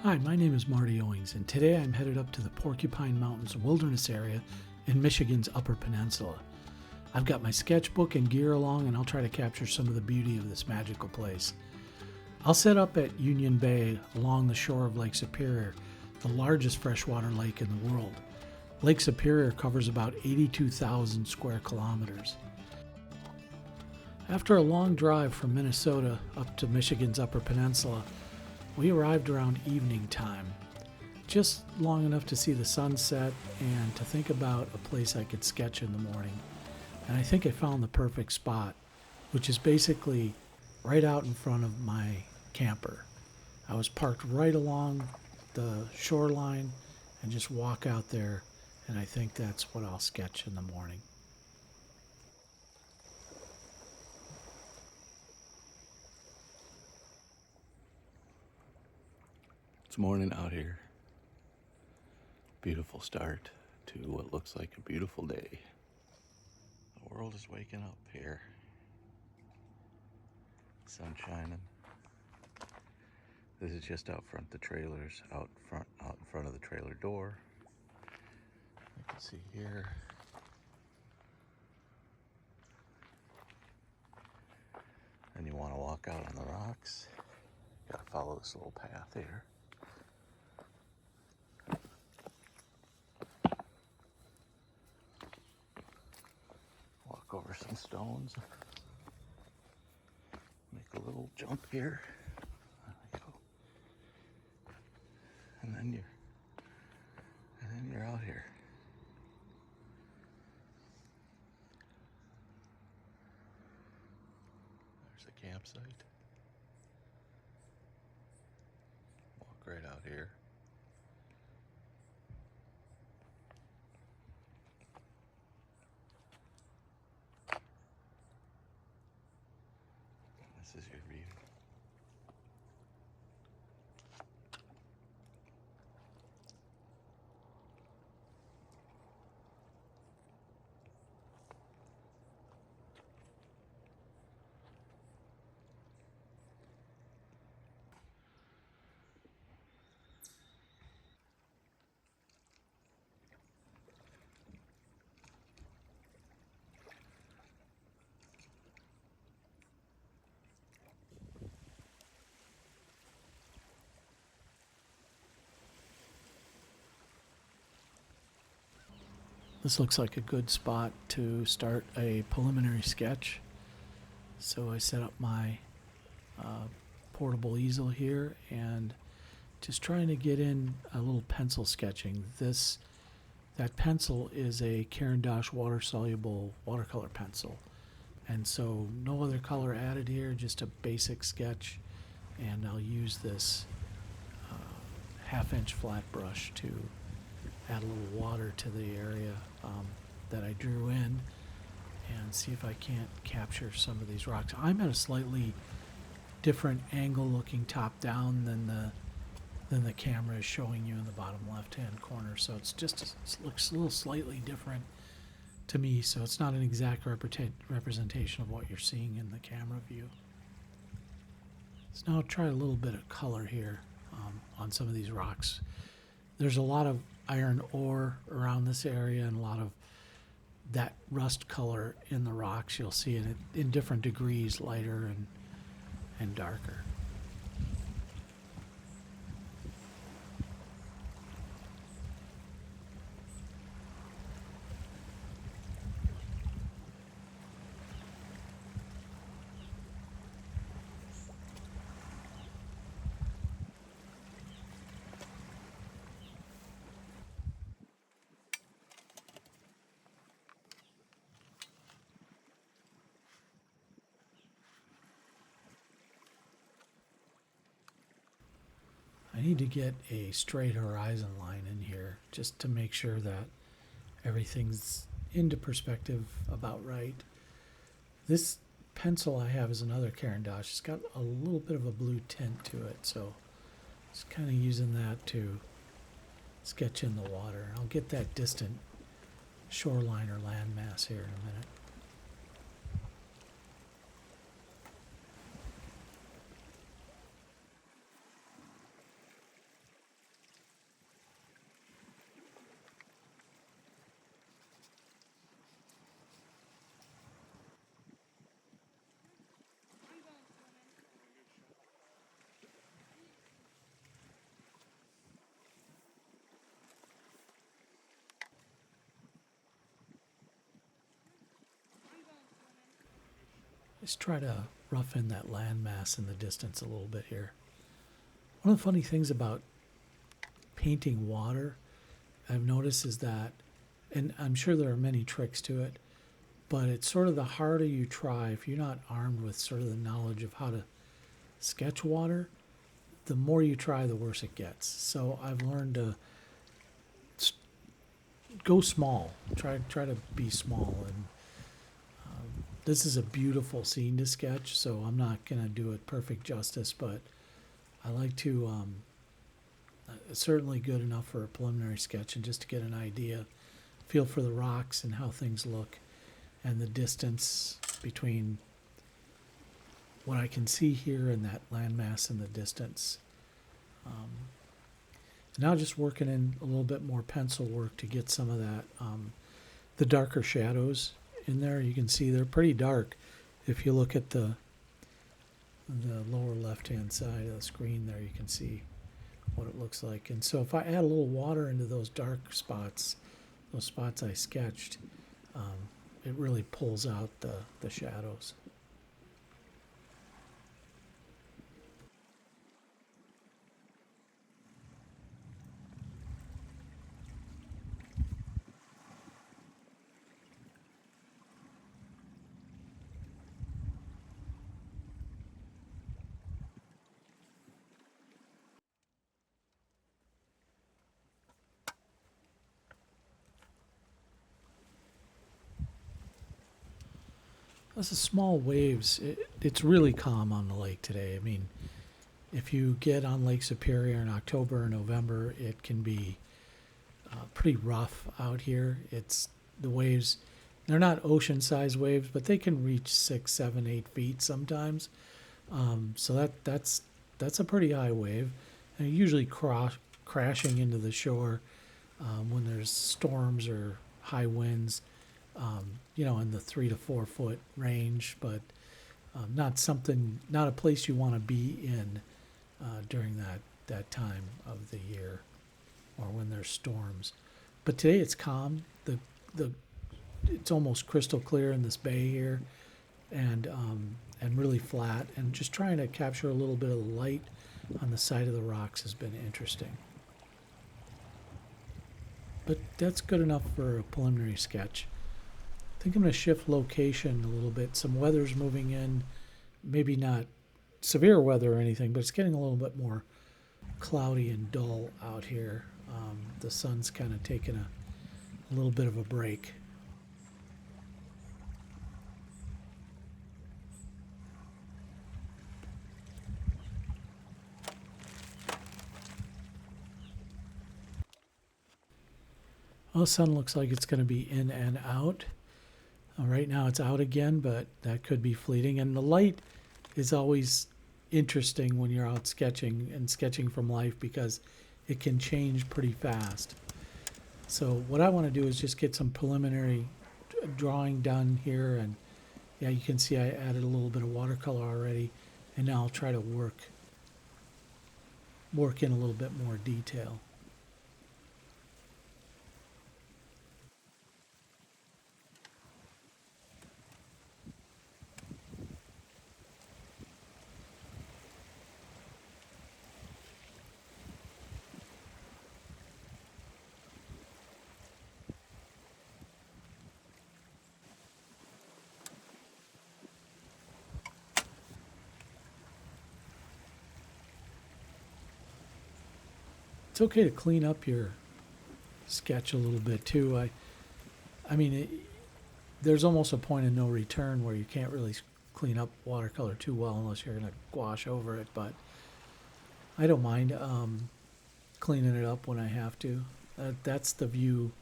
Hi, my name is Marty Owings, and today I'm headed up to the Porcupine Mountains Wilderness area in Michigan's Upper Peninsula. I've got my sketchbook and gear along, and I'll try to capture some of the beauty of this magical place. I'll set up at Union Bay along the shore of Lake Superior, the largest freshwater lake in the world. Lake Superior covers about 82,000 square kilometers. After a long drive from Minnesota up to Michigan's Upper Peninsula, we arrived around evening time, just long enough to see the sunset and to think about a place I could sketch in the morning. And I think I found the perfect spot, which is basically right out in front of my camper. I was parked right along the shoreline and just walk out there, and I think that's what I'll sketch in the morning. It's morning out here. Beautiful start to what looks like a beautiful day. The world is waking up here. Sun shining. This is just out front the trailers, out in front of the trailer door. You can see here. And you want to walk out on the rocks. Gotta follow this little path here. Walk over some stones. Make a little jump here. There we go. And then you're out here. There's a campsite. Walk right out here. This is your view. This looks like a good spot to start a preliminary sketch. So I set up my portable easel here and just trying to get in a little pencil sketching. That pencil is a Caran d'Ache water-soluble watercolor pencil. And so no other color added here, just a basic sketch. And I'll use this half-inch flat brush to add a little water to the area that I drew in and see if I can't capture some of these rocks. I'm at a slightly different angle looking top down than the camera is showing you in the bottom left hand corner, so it looks a little slightly different to me, so it's not an exact representation of what you're seeing in the camera view. So now I'll try a little bit of color here on some of these rocks. There's a lot of iron ore around this area and a lot of that rust color in the rocks. You'll see it in different degrees, lighter and darker. I need to get a straight horizon line in here just to make sure that everything's into perspective about right. This pencil I have is another Caran d'Ache. It's got a little bit of a blue tint to it, so just kind of using that to sketch in the water. I'll get that distant shoreline or landmass here in a minute. Let's try to rough in that landmass in the distance a little bit here. One of the funny things about painting water I've noticed is that, and I'm sure there are many tricks to it, but it's sort of the harder you try, if you're not armed with sort of the knowledge of how to sketch water, the more you try, the worse it gets. So I've learned to go small, try to be small, and this is a beautiful scene to sketch, so I'm not going to do it perfect justice, but I like to, certainly good enough for a preliminary sketch and just to get an idea, feel for the rocks and how things look, and the distance between what I can see here and that landmass in the distance. Now just working in a little bit more pencil work to get some of that, the darker shadows in there. You can see they're pretty dark if you look at the lower left-hand side of the screen there. You can see what it looks like. And so if I add a little water into those dark spots, those spots I sketched, it really pulls out the shadows. This is small waves. It's really calm on the lake today. I mean, if you get on Lake Superior in October or November, it can be pretty rough out here. It's the waves, they're not ocean-sized waves, but they can reach 6, 7, 8 feet sometimes. So that's a pretty high wave, and usually crashing into the shore when there's storms or high winds. In the 3 to 4 foot range, but not a place you want to be in during that time of the year or when there's storms. But today it's calm. It's almost crystal clear in this bay here, and really flat. And just trying to capture a little bit of the light on the side of the rocks has been interesting. But that's good enough for a preliminary sketch. I think I'm going to shift location a little bit. Some weather's moving in, maybe not severe weather or anything, but it's getting a little bit more cloudy and dull out here. The sun's kind of taking a little bit of a break. Well, the sun looks like it's going to be in and out. Right now it's out again, but that could be fleeting. And the light is always interesting when you're out sketching and sketching from life because it can change pretty fast. So what I want to do is just get some preliminary drawing done here. And yeah, you can see I added a little bit of watercolor already. And now I'll try to work in a little bit more detail. It's okay to clean up your sketch a little bit too. There's almost a point of no return where you can't really clean up watercolor too well unless you're going to gouache over it. But I don't mind cleaning it up when I have to. That's the view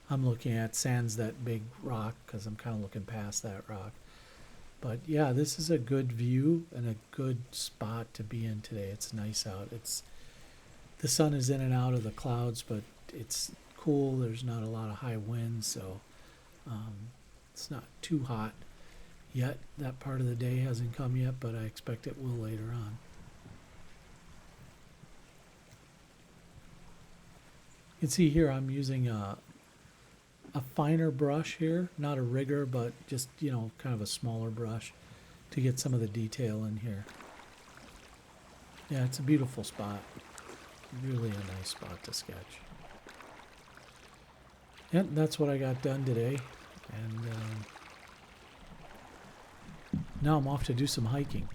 I'm looking at, sans that big rock, because I'm kind of looking past that rock. But yeah, this is a good view and a good spot to be in today. It's nice out. The sun is in and out of the clouds, but it's cool. There's not a lot of high winds, so it's not too hot yet. That part of the day hasn't come yet, but I expect it will later on. You can see here I'm using a finer brush here, not a rigger, but just, kind of a smaller brush to get some of the detail in here. Yeah, it's a beautiful spot. Really a nice spot to sketch. And that's what I got done today. And now I'm off to do some hiking.